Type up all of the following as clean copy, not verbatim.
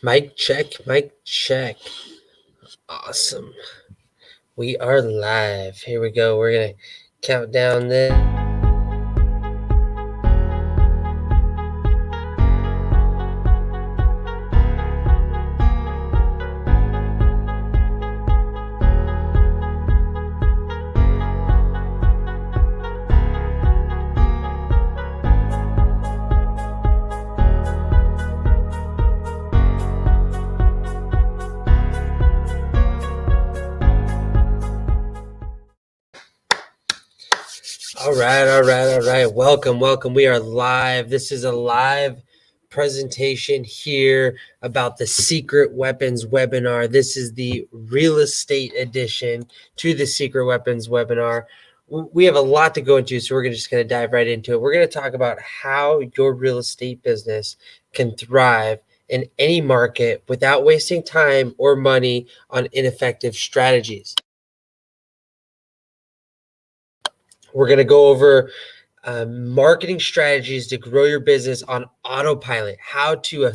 Mic check, mic check. Awesome. We are live. Here we go. We're going to count down this. All right. Welcome. We are live. This is a live presentation here about the Secret Weapons webinar. This is the real estate edition to the Secret Weapons webinar. We have a lot to go into, so we're just going to dive right into it. We're going to talk about how your real estate business can thrive in any market without wasting time or money on ineffective strategies. We're going to go over marketing strategies to grow your business on autopilot, how to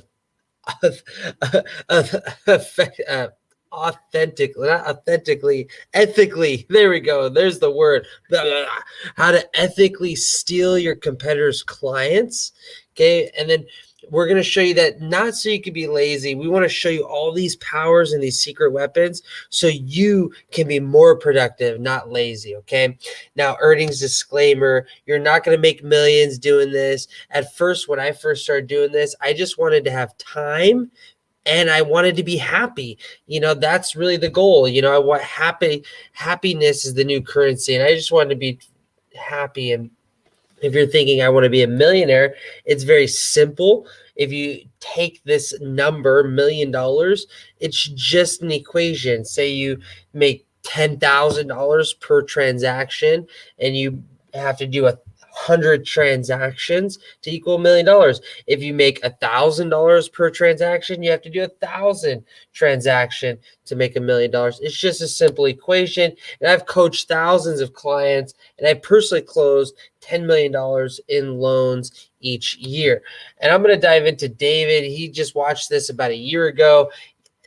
ethically, there we go, there's the word, how to ethically steal your competitors' clients, okay? And then we're going to show you that not so you can be lazy. We want to show you all these powers and these secret weapons so you can be more productive, not lazy, okay? Now, earnings disclaimer, you're not going to make millions doing this. At first, when I first started doing this, I just wanted to have time and I wanted to be happy. That's really the goal. I want happiness is the new currency, and I just wanted to be happy. And if you're thinking I want to be a millionaire, it's very simple. If you take this number, $1 million, it's just an equation. Say you make $10,000 per transaction and you have to do 100 transactions to equal $1 million. If you make $1,000 per transaction, you have to do 1,000 transaction to make $1 million. It's just a simple equation. And I've coached thousands of clients, and I personally closed $10 million in loans each year. And I'm going to dive into David. He just watched this about a year ago.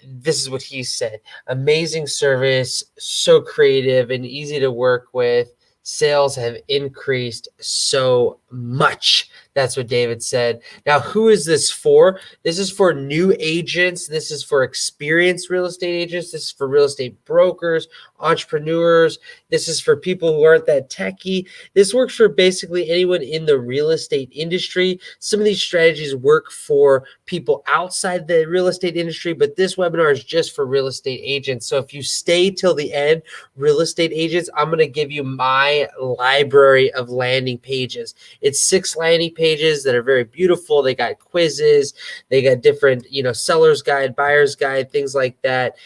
This is what he said. Amazing service, so creative and easy to work with. Sales have increased so much. That's what David said. Now, who is this for? This is for new agents. This is for experienced real estate agents. This is for real estate brokers, entrepreneurs. This is for people who aren't that techie. This works for basically anyone in the real estate industry. Some of these strategies work for people outside the real estate industry, but this webinar is just for real estate agents. So if you stay till the end, real estate agents, I'm going to give you my library of landing pages. It's 6 landing pages that are very beautiful. They got quizzes, they got different, seller's guide, buyer's guide, things like that.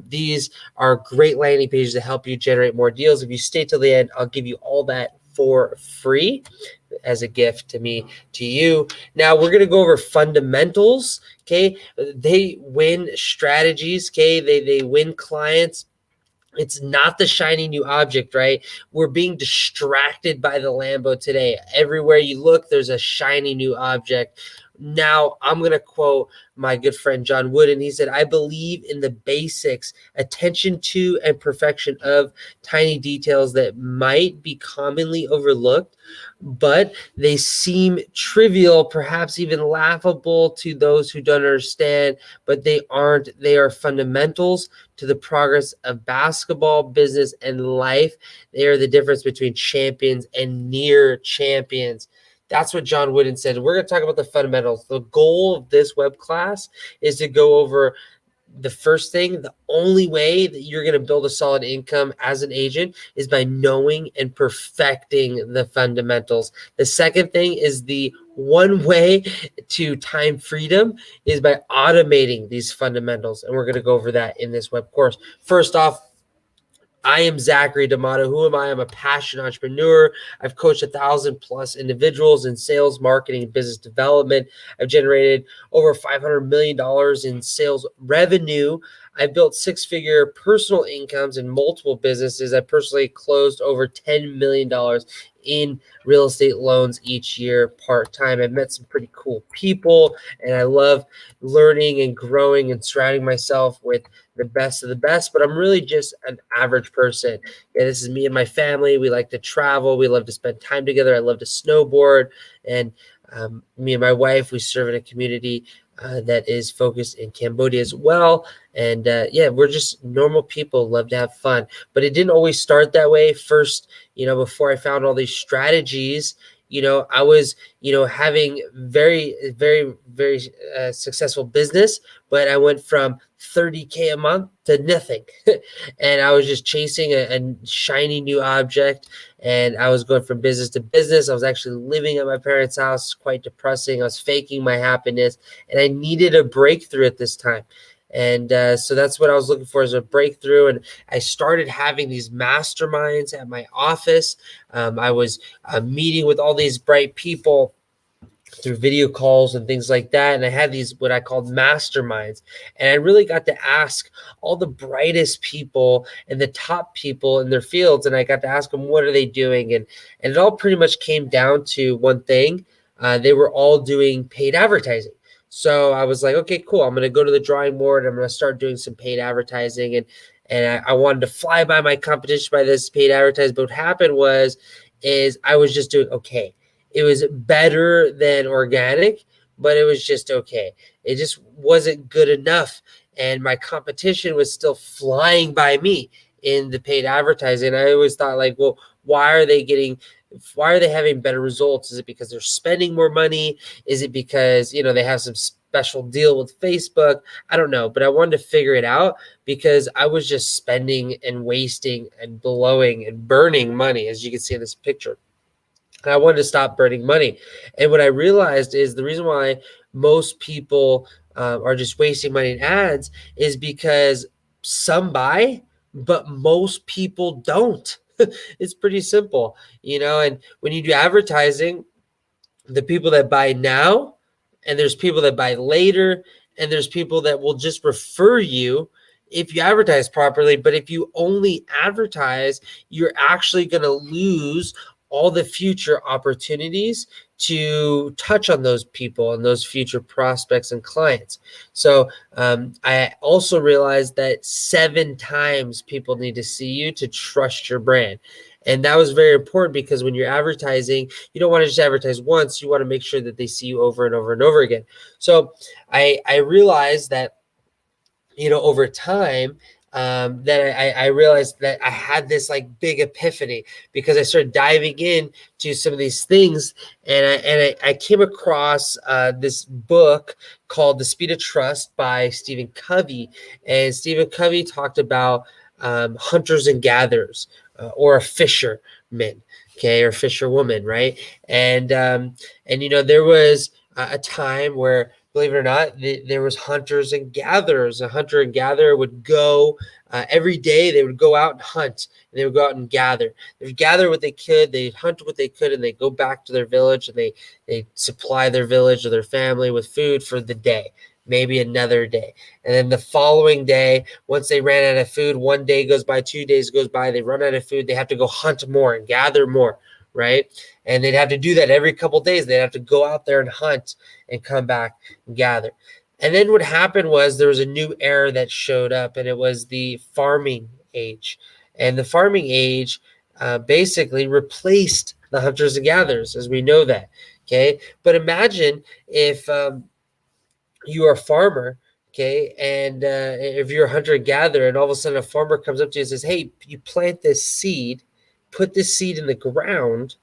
These are great landing pages to help you generate more deals. If you stay till the end, I'll give you all that for free as a gift to you. Now we're going to go over fundamentals. Okay. They win strategies. Okay. They win clients. It's not the shiny new object, right? We're being distracted by the Lambo today. Everywhere you look, there's a shiny new object. Now, I'm going to quote my good friend John Wooden. He said, I believe in the basics, attention to and perfection of tiny details that might be commonly overlooked, but they seem trivial, perhaps even laughable to those who don't understand, but they aren't. They are fundamentals to the progress of basketball, business, and life. They are the difference between champions and near champions. That's what John Wooden said. We're going to talk about the fundamentals. The goal of this web class is to go over the first thing. The only way that you're going to build a solid income as an agent is by knowing and perfecting the fundamentals. The second thing is the one way to time freedom is by automating these fundamentals. And we're going to go over that in this web course. First off, I am Zachary D'Amato. Who am I? I'm a passionate entrepreneur. I've coached 1,000+ individuals in sales, marketing, and business development. I've generated over $500 million in sales revenue. I built six-figure personal incomes in multiple businesses. I personally closed over $10 million in real estate loans each year part-time. I've met some pretty cool people, and I love learning and growing and surrounding myself with the best of the best, but I'm really just an average person. Yeah, this is me and my family. We like to travel. We love to spend time together. I love to snowboard. And me and my wife, we serve in a community that is focused in Cambodia as well. And yeah, we're just normal people, love to have fun. But it didn't always start that way. First, before I found all these strategies, I was, having very, very, very successful business, but I went from 30K a month to nothing. And I was just chasing a shiny new object. And I was going from business to business. I was actually living at my parents' house, quite depressing. I was faking my happiness, and I needed a breakthrough at this time. And so that's what I was looking for, as a breakthrough. And I started having these masterminds at my office. I was meeting with all these bright people through video calls and things like that. And I had these, what I called masterminds. And I really got to ask all the brightest people and the top people in their fields. And I got to ask them, what are they doing? And it all pretty much came down to one thing. They were all doing paid advertising. So I was like, okay, cool. I'm going to go to the drawing board. I'm going to start doing some paid advertising. And I wanted to fly by my competition by this paid advertising. But what happened is I was just doing okay. It was better than organic, but it was just okay. It just wasn't good enough. And my competition was still flying by me in the paid advertising. I always thought, like, well, why are they having better results? Is it because they're spending more money? Is it because, they have some special deal with Facebook? I don't know, but I wanted to figure it out, because I was just spending and wasting and blowing and burning money, as you can see in this picture. I wanted to stop burning money. And what I realized is the reason why most people are just wasting money in ads is because some buy, but most people don't. It's pretty simple, and when you do advertising, the people that buy now, and there's people that buy later, and there's people that will just refer you if you advertise properly. But if you only advertise, you're actually going to lose all the future opportunities to touch on those people and those future prospects and clients. So I also realized that 7 times people need to see you to trust your brand. And that was very important, because when you're advertising, you don't want to just advertise once. You want to make sure that they see you over and over and over again. So I realized that, over time, that I realized that I had this like big epiphany, because I started diving in to some of these things, and I came across this book called The Speed of Trust by Stephen Covey. And Stephen Covey talked about hunters and gatherers, or a fisherman, okay, or fisherwoman, right? And there was a time where, believe it or not, there was hunters and gatherers. A hunter and gatherer would go every day. They would go out and hunt, and they would go out and gather. They would gather what they could, they'd hunt what they could, and they go back to their village, and they supply their village or their family with food for the day, maybe another day. And then the following day, once they ran out of food, 1 day goes by, 2 days goes by, they run out of food, they have to go hunt more and gather more, right? And they'd have to do that every couple of days. They'd have to go out there and hunt and come back and gather. And then what happened was there was a new era that showed up, and it was the farming age. And the farming age basically replaced the hunters and gatherers, as we know that, okay? But imagine if you are a farmer, okay, and if you're a hunter and gatherer, and all of a sudden a farmer comes up to you and says, hey, you plant this seed, put this seed in the ground,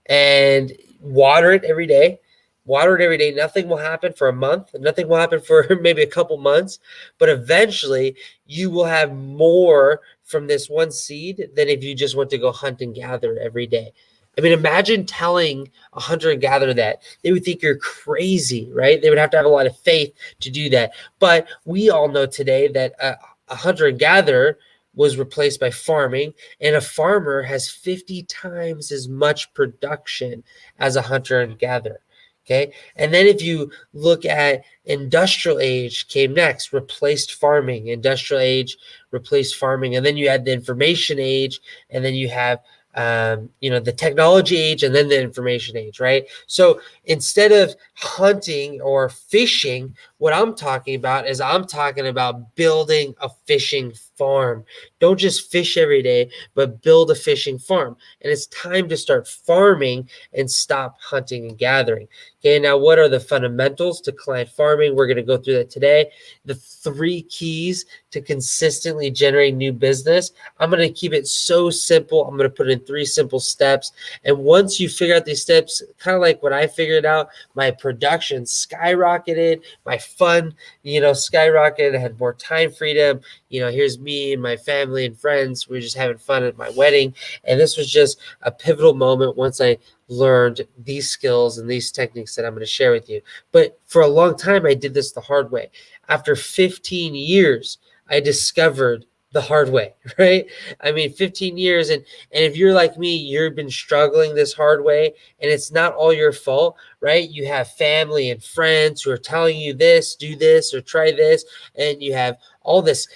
and water it every day. Nothing will happen for a month. Nothing will happen for maybe a couple months. But eventually, you will have more from this one seed than if you just went to go hunt and gather every day. I mean, imagine telling a hunter and gatherer that. They would think you're crazy, right? They would have to have a lot of faith to do that. But we all know today that a hunter and gatherer was replaced by farming, and a farmer has 50 times as much production as a hunter and gatherer. Okay. And then if you look at industrial age came next, replaced farming, industrial age, replaced farming. And then you had the information age, and then you have, the technology age, and then the information age, right? So instead of hunting or fishing, what I'm talking about is I'm talking about building a fishing farm. Don't just fish every day, but build a fishing farm. And it's time to start farming and stop hunting and gathering. Okay, now what are the fundamentals to client farming? We're going to go through that today. The 3 keys to consistently generate new business. I'm going to keep it so simple. I'm going to put it in 3 simple steps. And once you figure out these steps, kind of like when I figured out, my production skyrocketed, my fun, skyrocketed. I had more time freedom. Here's me and my family and friends. We were just having fun at my wedding. And this was just a pivotal moment once I learned these skills and these techniques that I'm going to share with you. But for a long time, I did this the hard way. After 15 years, I discovered the hard way, right? I mean, 15 years. And if you're like me, you've been struggling this hard way, and it's not all your fault, right? You have family and friends who are telling you this, do this, or try this. And you have all this,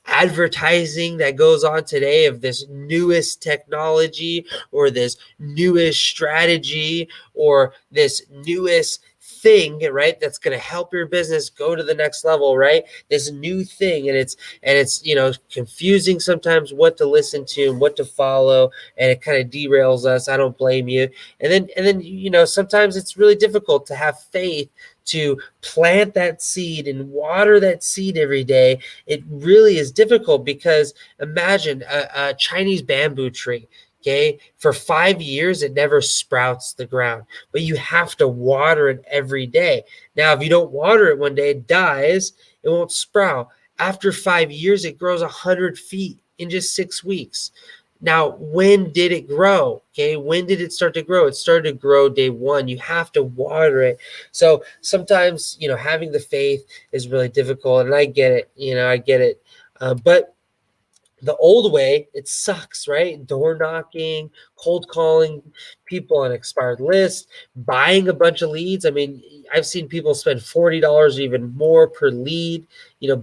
advertising that goes on today of this newest technology or this newest strategy or this newest thing, right? That's going to help your business go to the next level, right? This new thing. And it's confusing sometimes what to listen to and what to follow. And it kind of derails us. I don't blame you. And then, sometimes it's really difficult to have faith to plant that seed and water that seed every day. It really is difficult because imagine a Chinese bamboo tree. Okay, for 5 years, it never sprouts the ground, but you have to water it every day. Now, if you don't water it one day, it dies, it won't sprout. After 5 years, it grows 100 feet in just 6 weeks. Now, when did it grow? Okay, when did it start to grow? It started to grow day 1. You have to water it. So sometimes, having the faith is really difficult, and I get it. I get it. But the old way, it sucks, right? Door knocking, cold calling people on expired lists, buying a bunch of leads. I mean, I've seen people spend $40 or even more per lead,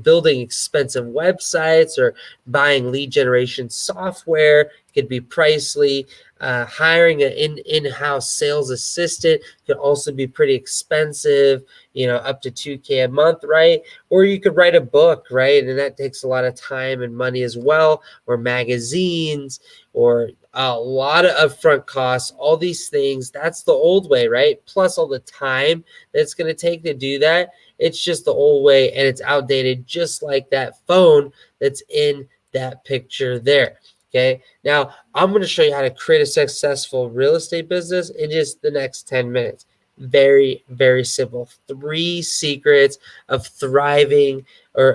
building expensive websites or buying lead generation software. Could be pricey. Hiring an in-house sales assistant could also be pretty expensive, up to $2,000 a month, right? Or you could write a book, right? And that takes a lot of time and money as well, or magazines, or a lot of upfront costs, all these things. That's the old way, right? Plus all the time that it's going to take to do that. It's just the old way, and it's outdated, just like that phone that's in that picture there. Okay. Now I'm going to show you how to create a successful real estate business in just the next 10 minutes. Very, very simple. 3 secrets of thriving, or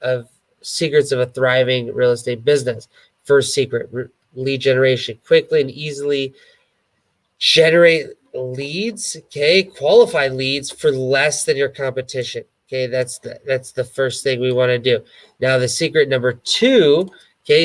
of secrets of a thriving real estate business. First secret, lead generation. Quickly and easily generate leads, okay, qualified leads for less than your competition. Okay, that's the first thing we want to do. Now, the secret number 2,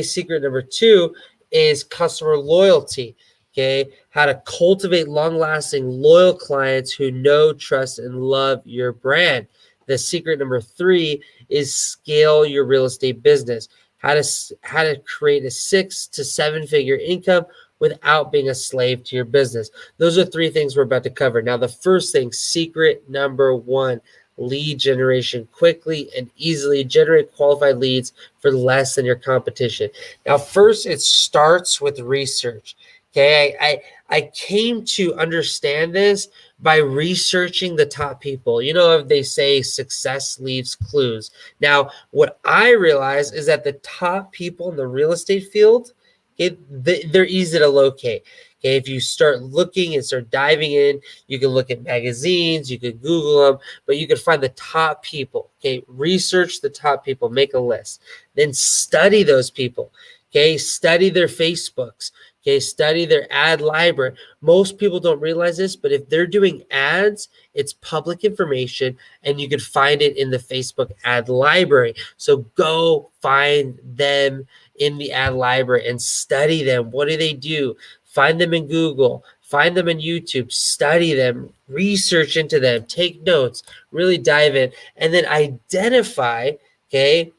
secret number 2 is customer loyalty. Okay, how to cultivate long-lasting, loyal clients who know, trust, and love your brand. The secret number 3 is scale your real estate business. How to create a 6 to 7 figure income without being a slave to your business. Those are 3 things we're about to cover. Now, the first thing, secret number 1, lead generation. Quickly and easily generate qualified leads for less than your competition. Now, first, it starts with research. Okay, I came to understand this by researching the top people. They say success leaves clues. Now, what I realize is that the top people in the real estate field, they're easy to locate. Okay, if you start looking and start diving in, you can look at magazines, you can Google them, but you can find the top people. Okay, research the top people, make a list, then study those people. Okay, study their Facebooks. Okay, study their ad library. Most people don't realize this, but if they're doing ads, it's public information, and you can find it in the Facebook ad library. So go find them in the ad library and study them. What do they do? find them in Google, find them in YouTube, study them, research into them, take notes, really dive in, and then identify, okay?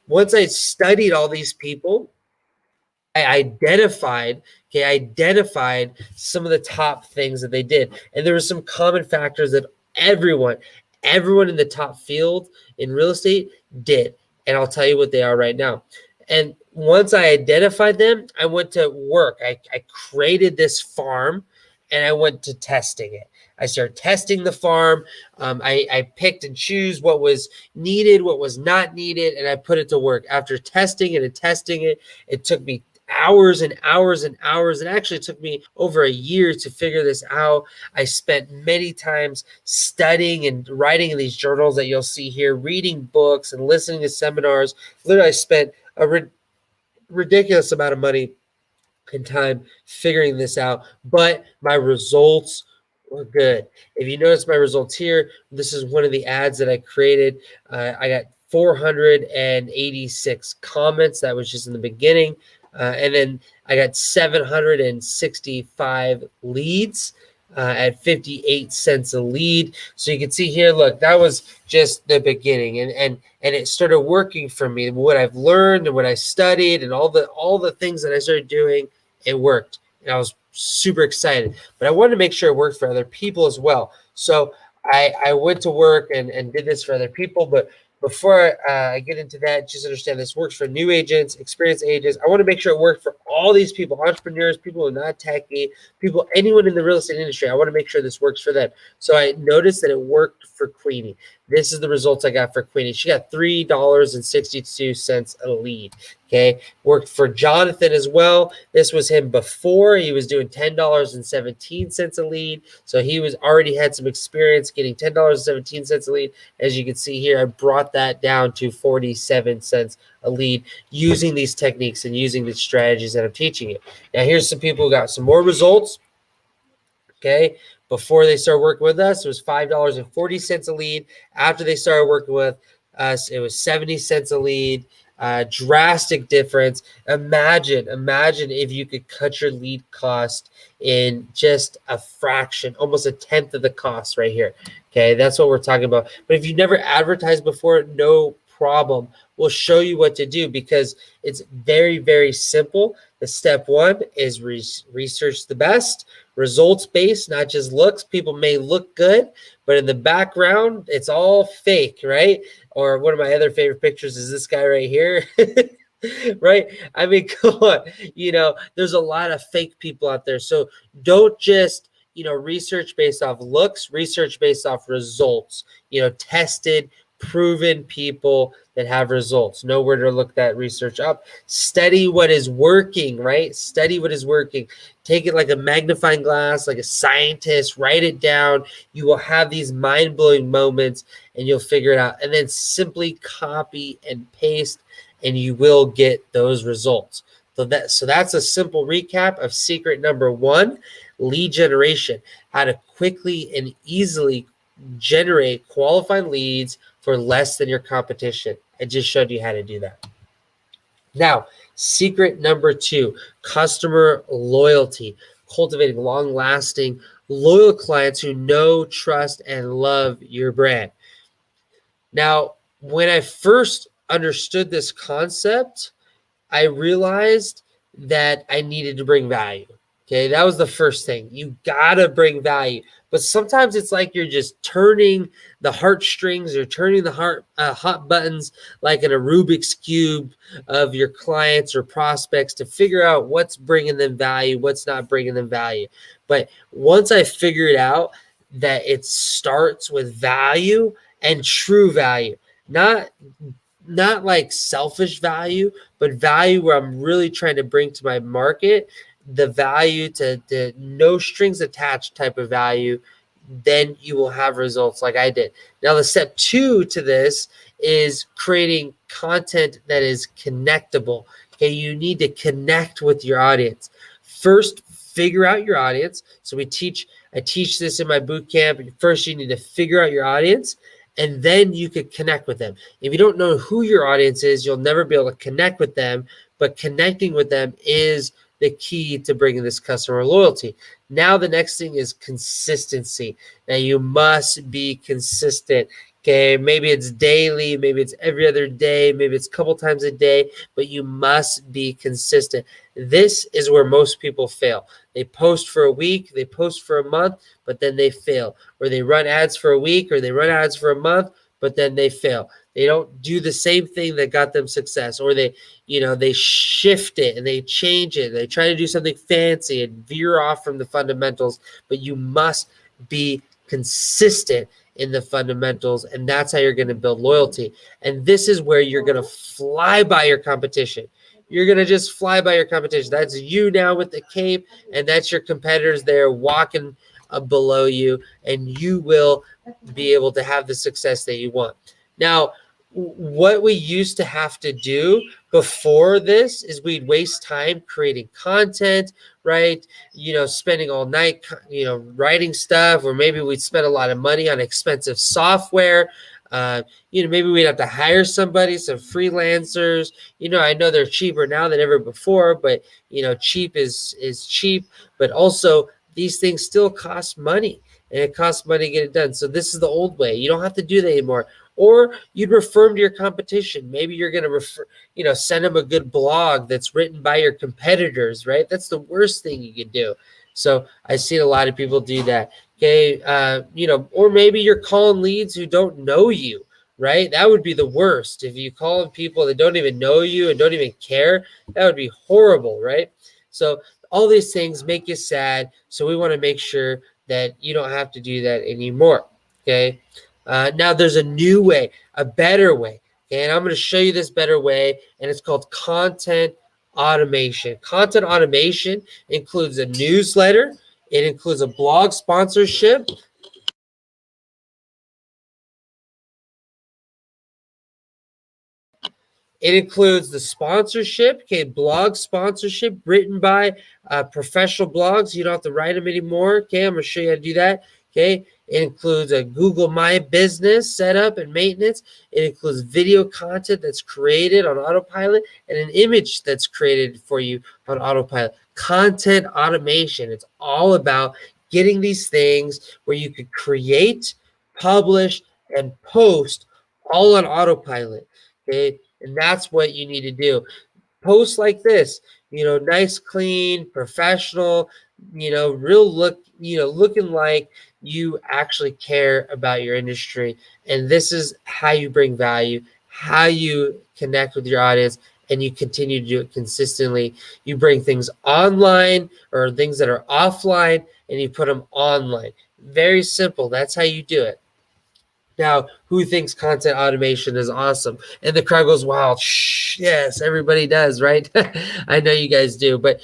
Once I studied all these people, I identified some of the top things that they did. And there were some common factors that everyone in the top field in real estate did. And I'll tell you what they are right now. And once I identified them, I went to work. I created this farm and I went to testing it. I started testing the farm. I picked and choose what was needed, what was not needed, and I put it to work. After testing it and testing it, it took me hours and hours and hours. It actually took me over a year to figure this out. I spent many times studying and writing in these journals that you'll see here, reading books and listening to seminars. Literally, I spent a ridiculous amount of money and time figuring this out, but my results were good. If you notice my results here, this is one of the ads that I created. I got 486 comments. That was just in the beginning. And then I got 765 leads at 58 cents a lead. So you can see here, look, that was just the beginning. And it started working for me. What I've learned and what I studied and all the things that I started doing, it worked. And I was super excited. But I wanted to make sure it worked for other people as well. So I went to work and did this for other people. But before I get into that, just understand this works for new agents, experienced agents. I want to make sure it worked for all these people, entrepreneurs, people who are not techie, people, anyone in the real estate industry. I want to make sure this works for them. So I noticed that it worked for Queenie. This is the results I got for Queenie. She got $3.62 a lead. Okay. Worked for Jonathan as well. This was him before. He was doing $10.17 a lead. So he was already had some experience getting $10.17 a lead. As you can see here, I brought that down to 47 cents a lead using these techniques and using the strategies that I'm teaching you. Now, here's some people who got some more results. Okay. Before they started working with us, it was $5.40 a lead. After they started working with us, it was 70 cents a lead. Drastic difference. Imagine if you could cut your lead cost in just a fraction, almost a tenth of the cost right here. Okay, that's what we're talking about. But if you've never advertised before, no problem. We'll show you what to do because it's very, very simple. The step one is research the best, results-based, not just looks. People may look good, but in the background, it's all fake, right? Or one of my other favorite pictures is this guy right here. Right? I mean, come on. There's a lot of fake people out there. So don't just, research based off looks, research based off results, tested, proven people that have results. Know where to look that research up. Study what is working, right? Study what is working. Take it like a magnifying glass, like a scientist, write it down. You will have these mind-blowing moments and you'll figure it out. And then simply copy and paste and you will get those results. So that's a simple recap of secret number one, lead generation. How to quickly and easily generate qualified leads for less than your competition. I just showed you how to do that. Now, secret number two, customer loyalty. Cultivating long-lasting, loyal clients who know, trust, and love your brand. Now, when I first understood this concept, I realized that I needed to bring value. Okay, that was the first thing. You gotta bring value. But sometimes it's like you're just turning the heartstrings or turning the hot buttons like in a Rubik's Cube of your clients or prospects to figure out what's bringing them value, what's not bringing them value. But once I figured out that it starts with value and true value, not like selfish value, but value where I'm really trying to bring to my market, the value to the no strings attached type of value, then you will have results like I did. Now, the step two to this is creating content that is connectable. Okay, you need to connect with your audience. First, figure out your audience. So I teach this in my boot camp. First, you need to figure out your audience, and then you could connect with them. If you don't know who your audience is, you'll never be able to connect with them, but connecting with them is the key to bringing this customer loyalty. Now, the next thing is consistency. Now, you must be consistent. Okay, maybe it's daily, maybe it's every other day, maybe it's a couple times a day, but you must be consistent. This is where most people fail. They post for a week, they post for a month, but then they fail. Or they run ads for a week, or they run ads for a month, but then they fail. They don't do the same thing that got them success, or they shift it and they change it. They try to do something fancy and veer off from the fundamentals, but you must be consistent in the fundamentals, and that's how you're going to build loyalty. And this is where you're going to fly by your competition. You're going to just fly by your competition. That's you now with the cape, and that's your competitors there walking below you, and you will be able to have the success that you want. Now, what we used to have to do before this is we'd waste time creating content, right? Spending all night, writing stuff, or maybe we'd spend a lot of money on expensive software. Maybe we'd have to hire somebody, some freelancers. I know they're cheaper now than ever before, but cheap is cheap. But also, these things still cost money, and it costs money to get it done. So this is the old way. You don't have to do that anymore. Or you'd refer them to your competition. Maybe you're going to send them a good blog that's written by your competitors, right? That's the worst thing you could do. So I've seen a lot of people do that. Okay. Or maybe you're calling leads who don't know you, right? That would be the worst. If you call people that don't even know you and don't even care, that would be horrible, right? So all these things make you sad. So we want to make sure that you don't have to do that anymore. Okay. Now there's a new way, a better way. Okay? And I'm going to show you this better way, and it's called content automation. Content automation includes a newsletter. It includes a blog sponsorship. It includes the sponsorship, okay, blog sponsorship written by professional blogs. You don't have to write them anymore. Okay, I'm going to show you how to do that. Okay, it includes a Google My Business setup and maintenance. It includes video content that's created on autopilot and an image that's created for you on autopilot. Content automation. It's all about getting these things where you could create, publish, and post all on autopilot. Okay, and that's what you need to do. Posts like this, nice, clean, professional, real look, looking like you actually care about your industry. And this is how you bring value, how you connect with your audience, and you continue to do it consistently. You bring things online or things that are offline, and you put them online. Very simple. That's how you do it. Now, who thinks content automation is awesome? And the crowd goes wild. Shh, yes, everybody does, right? I know you guys do. But,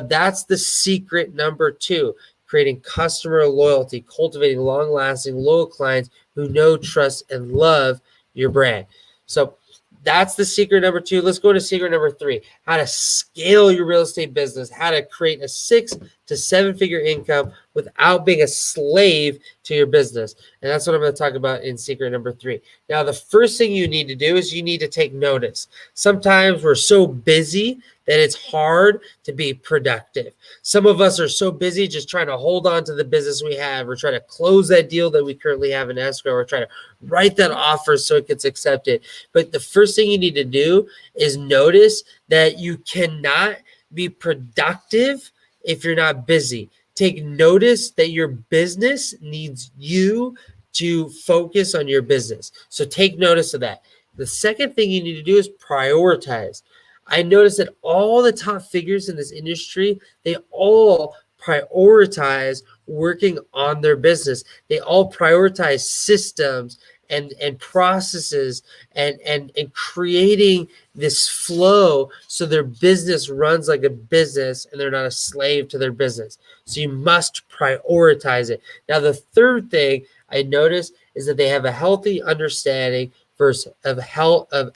that's the secret number 2, creating customer loyalty, cultivating long-lasting, loyal clients who know, trust, and love your brand. So that's the secret number 2. Let's go to secret number 3, how to scale your real estate business, how to create a 6 to 7-figure income without being a slave to your business. And that's what I'm going to talk about in secret number 3. Now, the first thing you need to do is you need to take notice. Sometimes we're so busy that it's hard to be productive. Some of us are so busy just trying to hold on to the business we have. We're trying to close that deal that we currently have in escrow. We're trying to write that offer so it gets accepted. But the first thing you need to do is notice that you cannot be productive if you're not busy. Take notice that your business needs you to focus on your business. So take notice of that. The second thing you need to do is prioritize. I noticed that all the top figures in this industry, they all prioritize working on their business. They all prioritize systems and processes and creating this flow so their business runs like a business and they're not a slave to their business. So you must prioritize it. Now, the third thing I noticed is that they have a healthy understanding of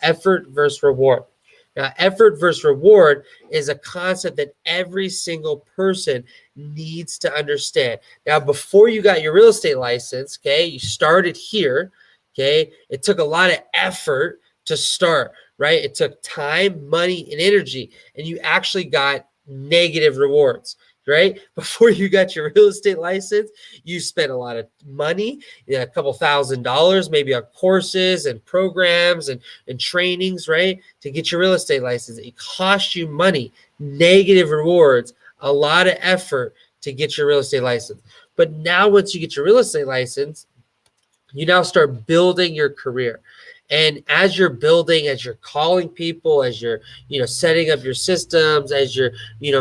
effort versus reward. Now, effort versus reward is a concept that every single person needs to understand. Now, before you got your real estate license, okay, you started here, okay, it took a lot of effort to start, right? It took time, money, and energy, and you actually got negative rewards, right? Before you got your real estate license, you spent a lot of money, a couple $1,000s, maybe on courses and programs and trainings, right? To get your real estate license. It cost you money, negative rewards, a lot of effort to get your real estate license. But now once you get your real estate license, you now start building your career. And as you're building, as you're calling people, as you're, setting up your systems, as you're,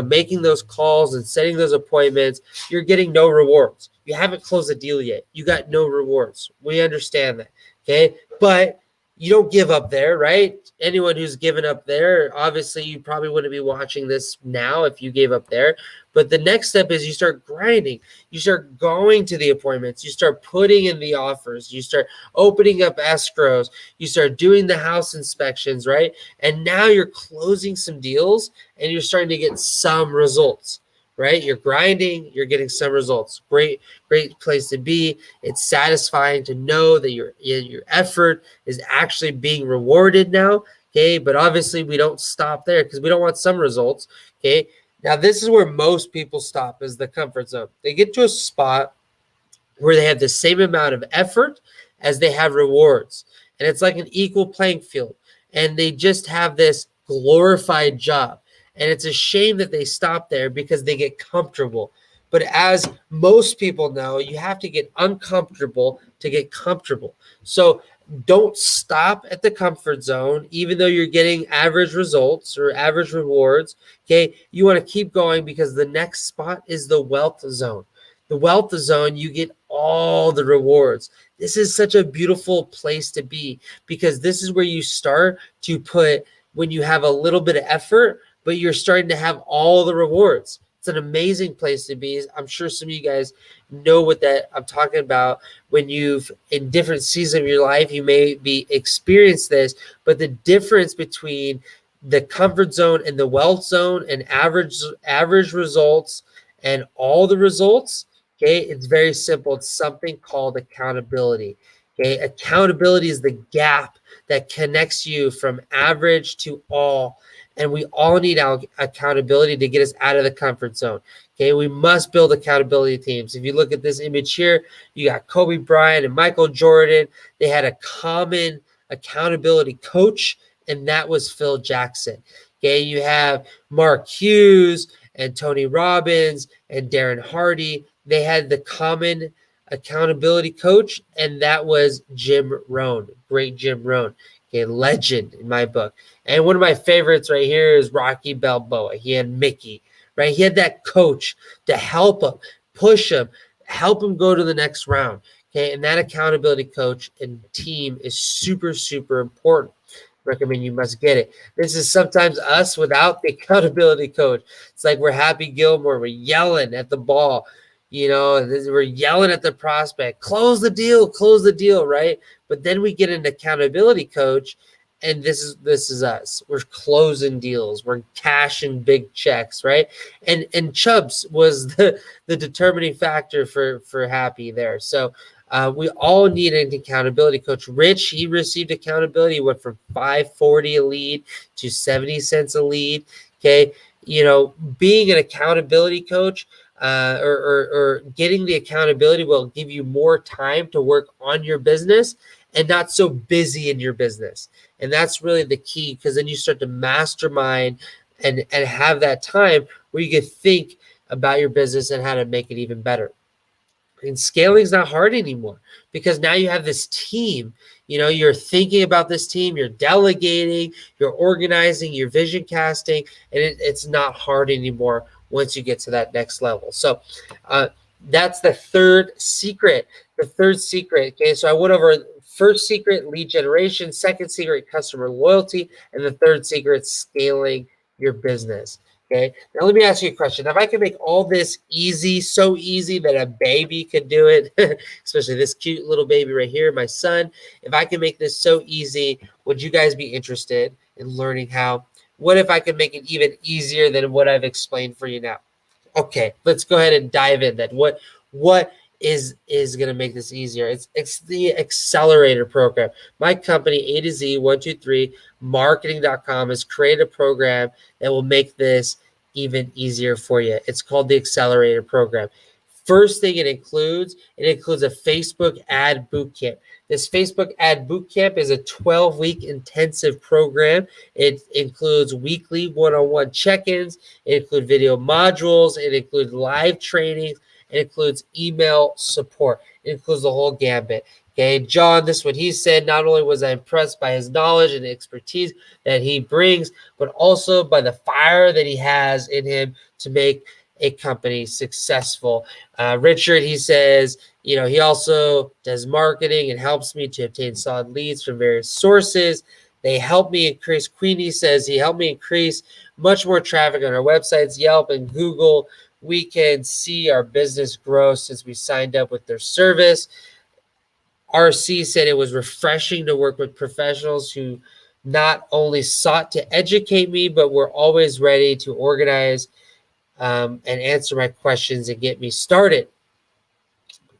making those calls and setting those appointments, you're getting no rewards. You haven't closed a deal yet. You got no rewards. We understand that. Okay. But you don't give up there, right? Anyone who's given up there, obviously you probably wouldn't be watching this now if you gave up there. But the next step is you start grinding. You start going to the appointments. You start putting in the offers. You start opening up escrows. You start doing the house inspections, right? And now you're closing some deals and you're starting to get some results, right? You're grinding, you're getting some results. Great place to be. It's satisfying to know that your effort is actually being rewarded now. Okay. But obviously we don't stop there because we don't want some results. Okay. Now, this is where most people stop, is the comfort zone. They get to a spot where they have the same amount of effort as they have rewards. And it's like an equal playing field. And they just have this glorified job. And it's a shame that they stop there because they get comfortable. But as most people know, you have to get uncomfortable to get comfortable. So don't stop at the comfort zone, even though you're getting average results or average rewards. Okay. You want to keep going because the next spot is the wealth zone. The wealth zone, you get all the rewards. This is such a beautiful place to be because this is where you start to put, when you have a little bit of effort, but you're starting to have all the rewards. It's an amazing place to be. I'm sure some of you guys know what that I'm talking about. When you've, in different seasons of your life, you may be experienced this, but the difference between the comfort zone and the wealth zone and average results and all the results, okay, it's very simple. It's something called accountability. Okay, accountability is the gap that connects you from average to all. And we all need our accountability to get us out of the comfort zone. Okay, we must build accountability teams. If you look at this image here, you got Kobe Bryant and Michael Jordan. They had a common accountability coach, and that was Phil Jackson. Okay, you have Mark Hughes and Tony Robbins and Darren Hardy. They had the common accountability coach, and that was Jim Rohn, great Jim Rohn. Okay, legend in my book. And one of my favorites right here is Rocky Balboa. He had Mickey, right? He had that coach to help him, push him, help him go to the next round. Okay, and that accountability coach and team is super, super important. Recommend you must get it. This is sometimes us without the accountability coach. It's like we're Happy Gilmore. We're yelling at the ball. We're yelling at the prospect, close the deal, right? But then we get an accountability coach, and this is us. We're closing deals. We're cashing big checks, right? And Chubbs was the determining factor for Happy there. So we all need an accountability coach. Rich, he received accountability. He went from $5.40 a lead to 70 cents a lead. Okay, being an accountability coach. Or getting the accountability will give you more time to work on your business and not so busy in your business. And that's really the key, because then you start to mastermind and have that time where you can think about your business and how to make it even better. And scaling is not hard anymore because now you have this team. You're thinking about this team, you're delegating, you're organizing, you're vision casting, and it's not hard anymore once you get to that next level. So that's the third secret. Okay, so I went over first secret, lead generation, second secret, customer loyalty, and the third secret, scaling your business. Okay, now let me ask you a question. If I can make all this easy, so easy that a baby could do it, especially this cute little baby right here, my son, if I can make this so easy, would you guys be interested in learning how? What if I could make it even easier than what I've explained for you now? Okay, let's go ahead and dive in then. What is going to make this easier? It's the accelerator program. My company, A to Z 123 marketing.com, has created a program that will make this even easier for you. It's called the Accelerator Program. First thing it includes a Facebook ad bootcamp. This Facebook ad bootcamp is a 12-week intensive program. It includes weekly one-on-one check-ins. It includes video modules. It includes live trainings. It includes email support. It includes the whole gambit. Okay, John, this is what he said. Not only was I impressed by his knowledge and expertise that he brings, but also by the fire that he has in him to make a company successful. Richard, he says, he also does marketing and helps me to obtain solid leads from various sources. They help me increase. Queenie says he helped me increase much more traffic on our websites, Yelp and Google. We can see our business grow since we signed up with their service. RC said it was refreshing to work with professionals who not only sought to educate me, but were always ready to organize and answer my questions and get me started.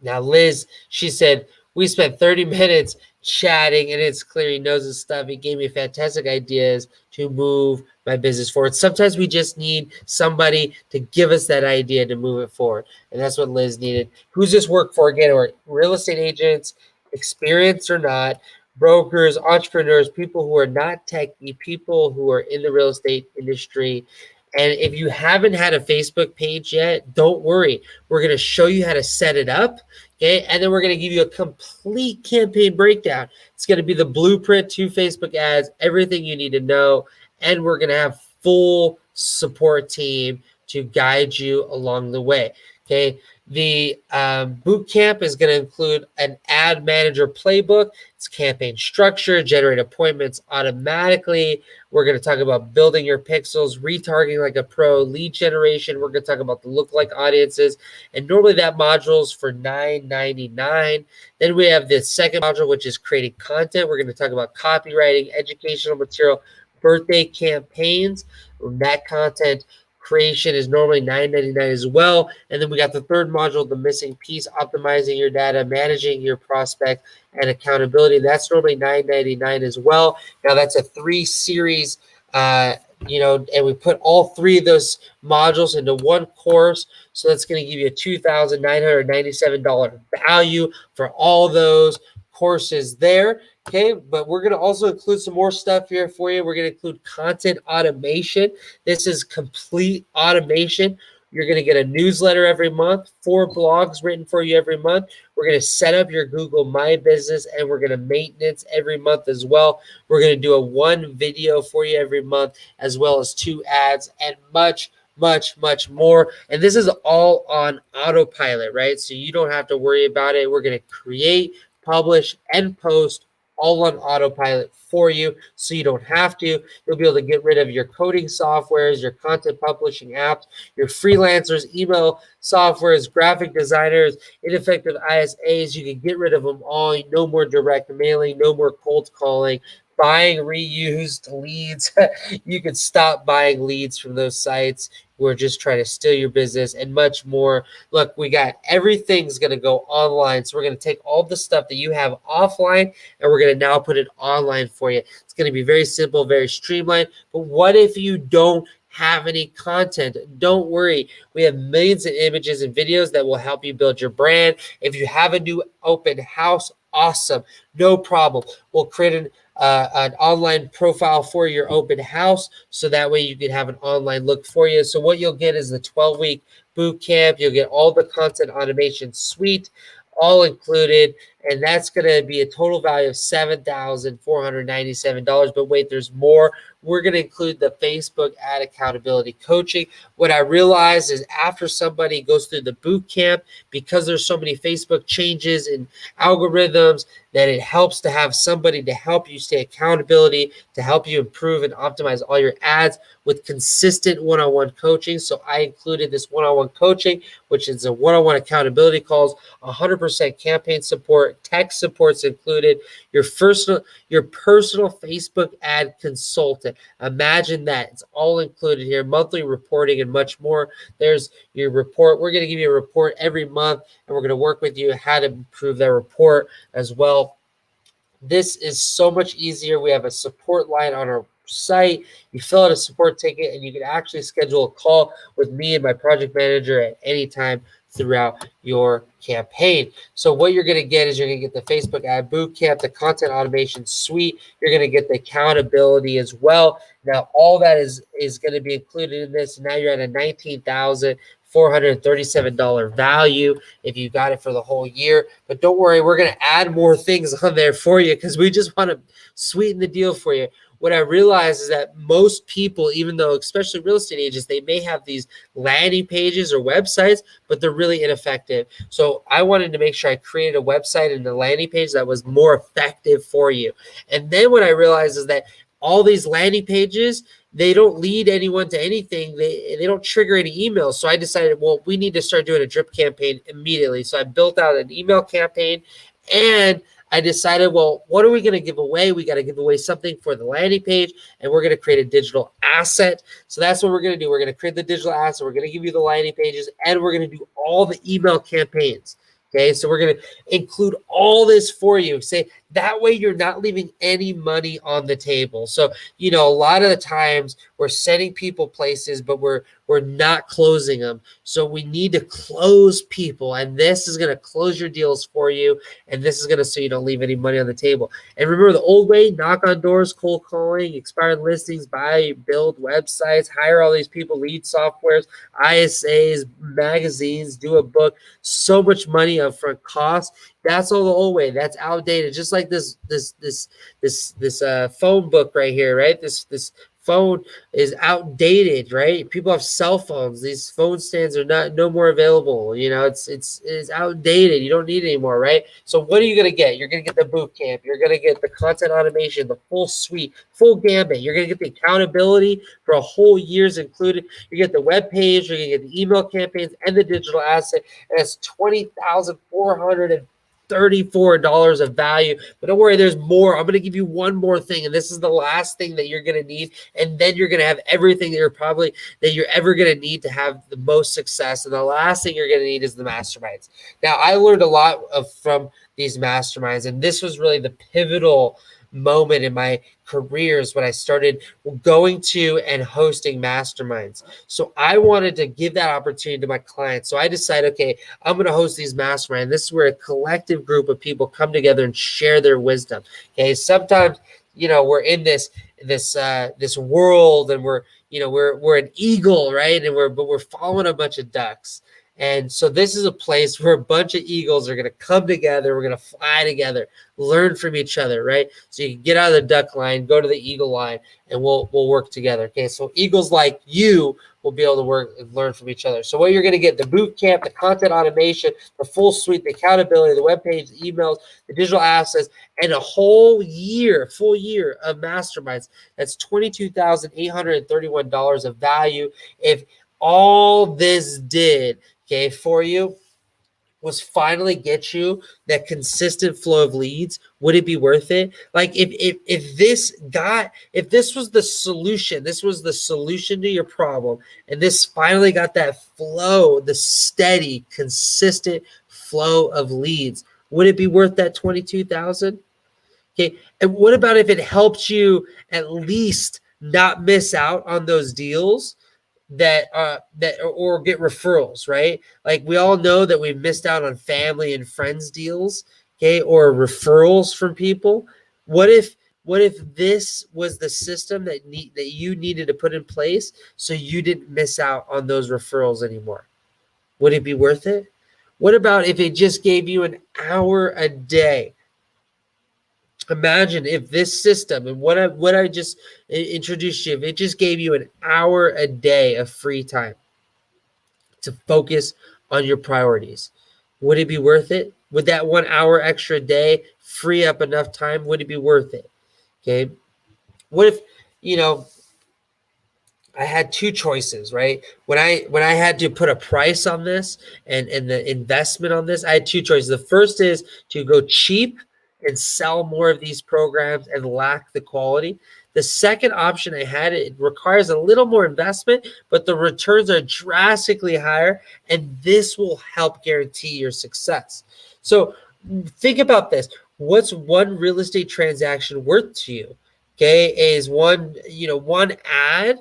Now, Liz, she said, we spent 30 minutes chatting, and it's clear he knows his stuff. He gave me fantastic ideas to move my business forward. Sometimes we just need somebody to give us that idea to move it forward, and that's what Liz needed. Who's this work for again? Or real estate agents, experienced or not, brokers, entrepreneurs, people who are not techie, people who are in the real estate industry. And if you haven't had a Facebook page yet, don't worry. We're going to show you how to set it up. Okay. And then we're going to give you a complete campaign breakdown. It's going to be the blueprint to Facebook ads, everything you need to know. And we're going to have full support team to guide you along the way. Okay. The boot camp is going to include an ad manager playbook. It's campaign structure, generate appointments automatically. We're going to talk about building your pixels, retargeting like a pro, lead generation. We're going to talk about the lookalike audiences. And normally that module is for $9.99. Then we have the second module, which is creating content. We're going to talk about copywriting, educational material, birthday campaigns. That content creation is normally $9.99 as well. And then we got the third module, the missing piece, optimizing your data, managing your prospect, and accountability. That's normally $9.99 as well. Now that's a 3-series, and we put all 3 of those modules into one course. So that's going to give you a $2,997 value for all those courses there. Okay, but we're going to also include some more stuff here for you. We're going to include content automation. This is complete automation. You're going to get a newsletter every month, 4 blogs written for you every month. We're going to set up your Google My Business, and we're going to maintenance every month as well. We're going to do a 1 video for you every month, as well as 2 ads, and much more. And this is all on autopilot, right? So you don't have to worry about it. We're going to create, publish, and post all on autopilot for you, so you don't have to. You'll be able to get rid of your coding softwares, your content publishing apps, your freelancers, email softwares, graphic designers, ineffective ISAs. You can get rid of them all. No more direct mailing, no more cold calling, buying reused leads. You can stop buying leads from those sites who are just trying to steal your business, and much more. Look, we got everything's going to go online. So we're going to take all the stuff that you have offline, and we're going to now put it online for you. It's going to be very simple, very streamlined. But what if you don't have any content? Don't worry. We have millions of images and videos that will help you build your brand. If you have a new open house, awesome. No problem. We'll create an online profile for your open house, so that way you can have an online look for you. So what you'll get is the 12-week boot camp. You'll get all the content automation suite, all included, and that's going to be a total value of $7,497. But wait, there's more. We're going to include the Facebook ad accountability coaching. What I realized is after somebody goes through the boot camp, because there's so many Facebook changes and algorithms, that it helps to have somebody to help you stay accountability, to help you improve and optimize all your ads with consistent one-on-one coaching. So I included this one-on-one coaching, which is a one-on-one accountability calls, 100% campaign support, tech support's included, your personal Facebook ad consultant. Imagine that. It's all included here, monthly reporting and much more. There's your report. We're going to give you a report every month, and we're going to work with you how to improve that report as well. This is so much easier. We have a support line on our site. You fill out a support ticket, and you can actually schedule a call with me and my project manager at any time throughout your campaign. So what you're going to get is you're going to get the Facebook Ad Bootcamp, the Content Automation Suite. You're going to get the accountability as well. Now, all that is going to be included in this. Now you're at a $19,437 value if you got it for the whole year. But don't worry, we're going to add more things on there for you because we just want to sweeten the deal for you. What I realize is that most people, even though especially real estate agents, they may have these landing pages or websites, but they're really ineffective. So I wanted to make sure I created a website and a landing page that was more effective for you. And then what I realized is that all these landing pages, they don't lead anyone to anything. They don't trigger any emails. So I decided, well, we need to start doing a drip campaign immediately. So I built out an email campaign, and I decided, well, what are we going to give away? We got to give away something for the landing page, and we're going to create a digital asset. So that's what we're going to do. We're going to create the digital asset. We're going to give you the landing pages, and we're going to do all the email campaigns. Okay, so we're going to include all this for you. Say that way you're not leaving any money on the table. So, a lot of the times we're sending people places, but we're not closing them. So we need to close people, and this is going to close your deals for you, and this is going to so you don't leave any money on the table. And remember the old way: knock on doors, cold calling, expired listings, buy, build websites, hire all these people, lead softwares, ISAs, magazines, do a book. So much money upfront cost. That's all the old way. That's outdated. Just like this phone book right here, right? This phone is outdated, right? People have cell phones. These phone stands are no more available. It's outdated. You don't need it anymore, right? So what are you gonna get? You're gonna get the boot camp. You're gonna get the content automation, the full suite, full gambit. You're gonna get the accountability for a whole year's included. You get the web page. You're gonna get the email campaigns and the digital asset. And it's $20,434 of value. But don't worry, there's more. I'm going to give you one more thing, and this is the last thing that you're going to need, and then you're going to have everything that you're ever going to need to have the most success. And the last thing you're going to need is the masterminds. Now, I learned a lot from these masterminds, and this was really the pivotal moment in my careers when I started going to and hosting masterminds. So I wanted to give that opportunity to my clients. So I decided, okay, I'm going to host these masterminds. This is where a collective group of people come together and share their wisdom. Okay, sometimes we're in this world, and we're an eagle, right? And we're following a bunch of ducks. And so this is a place where a bunch of eagles are going to come together. We're going to fly together, learn from each other, right? So you can get out of the duck line, go to the eagle line, and we'll work together. Okay, so eagles like you will be able to work and learn from each other. So what you're going to get: the boot camp, the content automation, the full suite, the accountability, the webpage, the emails, the digital assets, and a full year of masterminds. That's $22,831 of value. If all this did, for you, was finally get you that consistent flow of leads, would it be worth it? Like if this was the solution, this was the solution to your problem, and this finally got that flow, the steady, consistent flow of leads, would it be worth that 22,000? Okay, and what about if it helped you at least not miss out on those deals that or get referrals, right? Like we all know that we've missed out on family and friends deals, okay, or referrals from people. What if this was the system that you needed to put in place so you didn't miss out on those referrals anymore? Would it be worth it? What about if it just gave you an hour a day? Imagine if this system and what I just introduced you, if it just gave you an hour a day of free time to focus on your priorities. Would it be worth it? Would that 1 hour extra day free up enough time? Would it be worth it? Okay. What if, I had two choices, right? When I had to put a price on this and the investment on this, I had two choices. The first is to go cheap and sell more of these programs and lack the quality. The second option I had, it requires a little more investment, but the returns are drastically higher, and this will help guarantee your success. So think about this. What's one real estate transaction worth to you? okay, is one ad,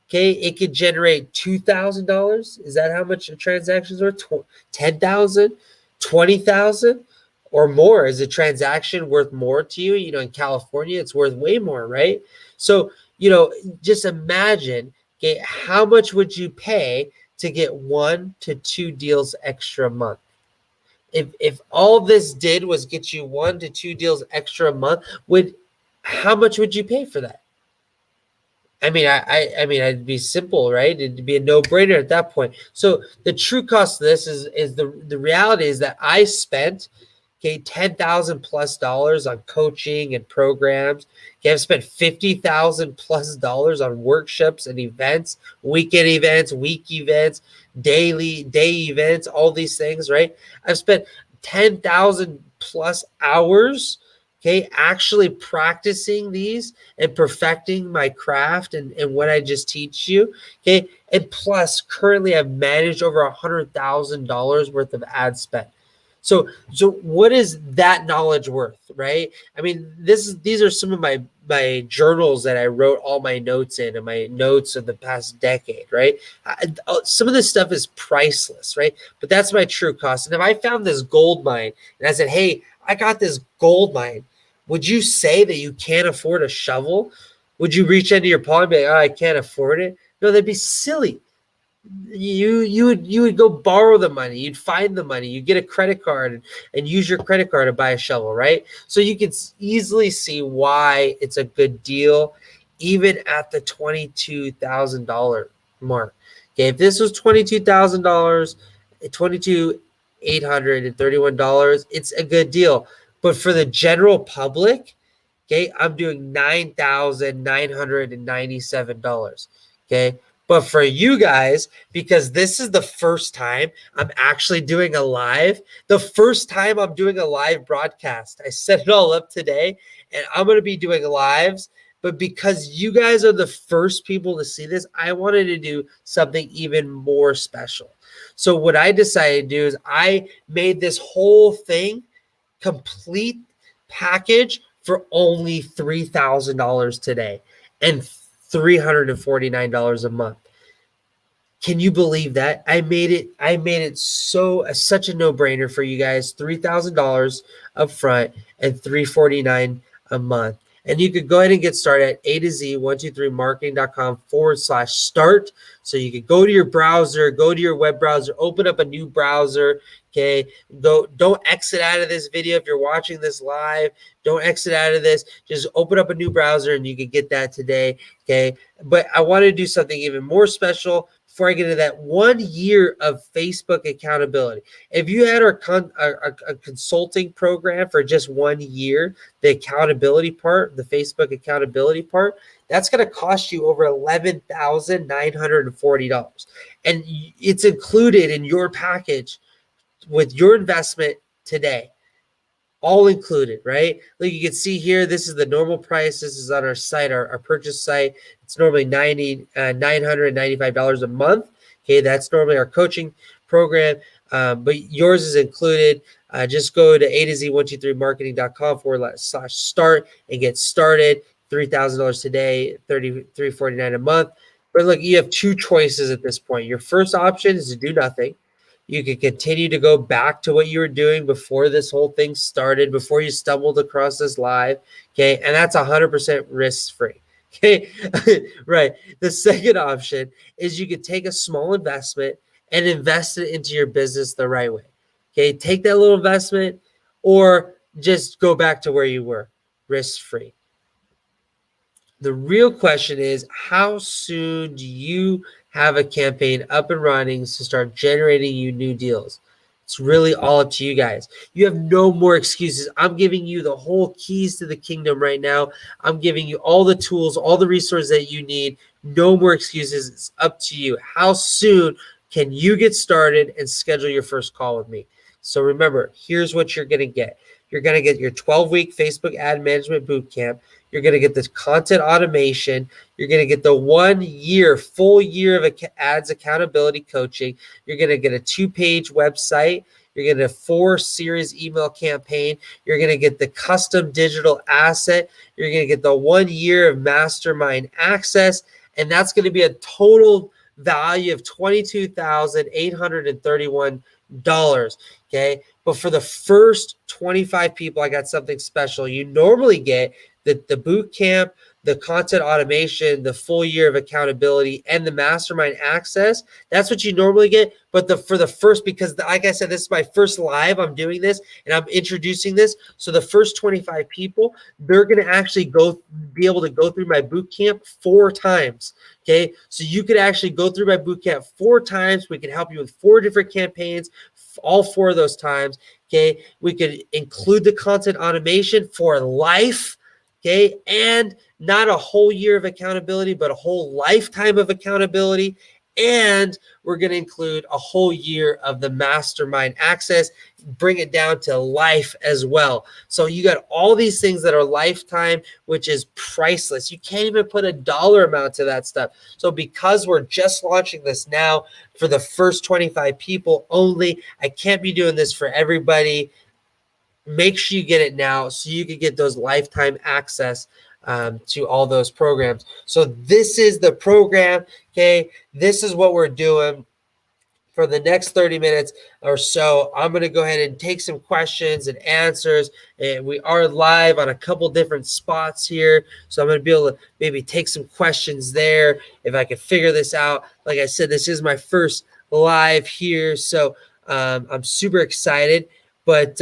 okay, it could generate $2,000. Is that how much a transaction's worth? 10,000, 20,000, or more? Is a transaction worth more to you? In California, it's worth way more, right? So, just imagine, okay, how much would you pay to get 1 to 2 deals extra a month? If all this did was get you 1 to 2 deals extra a month, how much would you pay for that? I mean, it'd be simple, right? It'd be a no-brainer at that point. So the true cost of this is the reality is that I spent, okay, $10,000+ on coaching and programs. Okay, I've spent $50,000+ on workshops and events, weekend events, week events, day events, all these things, right? I've spent 10,000+ hours, okay, actually practicing these and perfecting my craft and what I just teach you. Okay. And plus, currently I've managed over $100,000 worth of ad spend. So what is that knowledge worth, right? I mean, these are some of my journals that I wrote all my notes in, and my notes of the past decade, right? Some of this stuff is priceless, right? But that's my true cost. And if I found this gold mine and I said, hey, I got this gold mine, would you say that you can't afford a shovel? Would you reach into your pocket and be like, oh, I can't afford it? No, that'd be silly. You would go borrow the money. You'd find the money. You get a credit card and use your credit card to buy a shovel, right? So you can easily see why it's a good deal, even at the $22,000 mark. Okay, if this was $22,000, $22,831, it's a good deal. But for the general public, okay, I'm doing $9,997. Okay. But for you guys, because this is the first time I'm actually doing a live, the first time I'm doing a live broadcast, I set it all up today and I'm going to be doing lives. But because you guys are the first people to see this, I wanted to do something even more special. So what I decided to do is I made this whole thing complete package for only $3,000 today and $349 a month. Can you believe that? I made it such a no-brainer for you guys. $3,000 up front and $349 a month. And you could go ahead and get started at A to Z 123marketing.com/start. So you could go to your browser, go to your web browser, open up a new browser. Okay. Don't exit out of this video. If you're watching this live, don't exit out of this. Just open up a new browser and you can get that today. Okay. But I want to do something even more special before I get into that. 1 year of Facebook accountability. If you had a consulting program for just 1 year, the accountability part, the Facebook accountability part, that's going to cost you over $11,940. And it's included in your package with your investment today. All included, right? Like you can see here, this is the normal price. This is on our site, our purchase site. It's normally $995 a month. Okay, that's normally our coaching program, but yours is included. Just go to A to Z 123marketing.com/start and get started. $3,000 today, $349 a month. But look, you have two choices at this point. Your first option is to do nothing. You can continue to go back to what you were doing before this whole thing started, before you stumbled across this live. Okay. And that's 100% risk free. Okay. Right. The second option is you could take a small investment and invest it into your business the right way. Okay. Take that little investment or just go back to where you were, risk free. The real question is, how soon do you have a campaign up and running to start generating you new deals? It's really all up to you guys. You have no more excuses. I'm giving you the whole keys to the kingdom right now. I'm giving you all the tools, all the resources that you need. No more excuses. It's up to you. How soon can you get started and schedule your first call with me? So remember, here's what you're going to get. You're going to get your 12-week Facebook ad management bootcamp. You're going to get this content automation. You're going to get the 1 year, full year of ads accountability coaching. You're going to get a 2-page website You're going to get a 4-series email campaign. You're going to get the custom digital asset. You're going to get the 1 year of mastermind access. And that's going to be a total value of $22,831. Okay. But for the first 25 people, I got something special. You normally get the boot camp, the content automation, the full year of accountability, and the mastermind access. That's what you normally get. But for the first, because like I said, this is my first live, I'm doing this and I'm introducing this. So the first 25 people, they're going to actually be able to go through my boot camp 4 times. Okay. So you could actually go through my boot camp 4 times. We can help you with 4 different campaigns, all 4 of those times. Okay. We could include the content automation for life. Okay. And not a whole year of accountability, but a whole lifetime of accountability. And we're going to include a whole year of the mastermind access, bring it down to life as well. So you got all these things that are lifetime, which is priceless. You can't even put a dollar amount to that stuff. So because we're just launching this now for the first 25 people only, I can't be doing this for everybody. Make sure you get it now so you can get those lifetime access to all those programs. So this is the program. Okay. This is what we're doing. For the next 30 minutes or so, I'm going to go ahead and take some questions and answers. And we are live on a couple different spots here. So I'm going to be able to maybe take some questions there if I can figure this out. Like I said, this is my first live here. So I'm super excited. But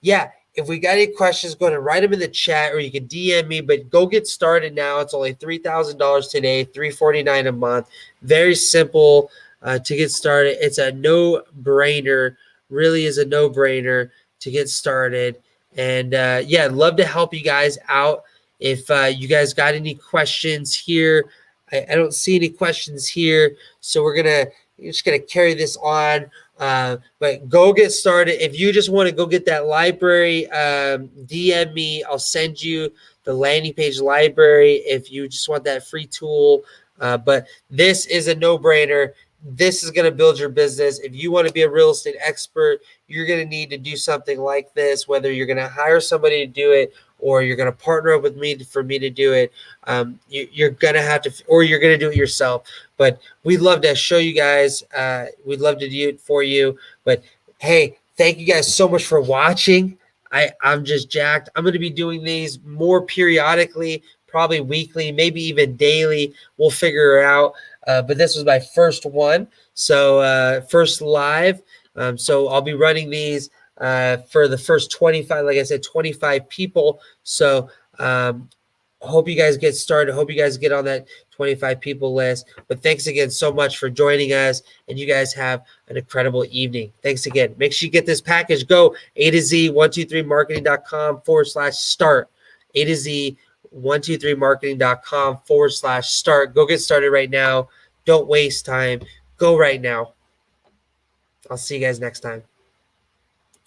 yeah, if we got any questions, go ahead and write them in the chat or you can DM me. But go get started now. It's only $3,000 today, $349 a month. Very simple. To get started. It's a no-brainer, really is a no-brainer to get started. And yeah, I'd love to help you guys out. If you guys got any questions here, I don't see any questions here. So we're just gonna carry this on. But go get started. If you just want to go get that library, DM me. I'll send you the landing page library if you just want that free tool. But this is a no-brainer. This is going to build your business. If you want to be a real estate expert, you're going to need to do something like this, whether you're going to hire somebody to do it or you're going to partner up with me for me to do it. You're going to have to, or you're going to do it yourself. But we'd love to show you guys. We'd love to do it for you. But hey, thank you guys so much for watching. I'm just jacked. I'm going to be doing these more periodically, probably weekly, maybe even daily. We'll figure it out. But this was my first one, so first live. So I'll be running these for the first 25, like I said, 25 people. So hope you guys get started. Hope you guys get on that 25 people list. But thanks again so much for joining us, and you guys have an incredible evening. Thanks again. Make sure you get this package. Go A to Z 123marketing.com/start. A to Z 123marketing.com/start. Go get started right now. Don't waste time. Go right now. I'll see you guys next time.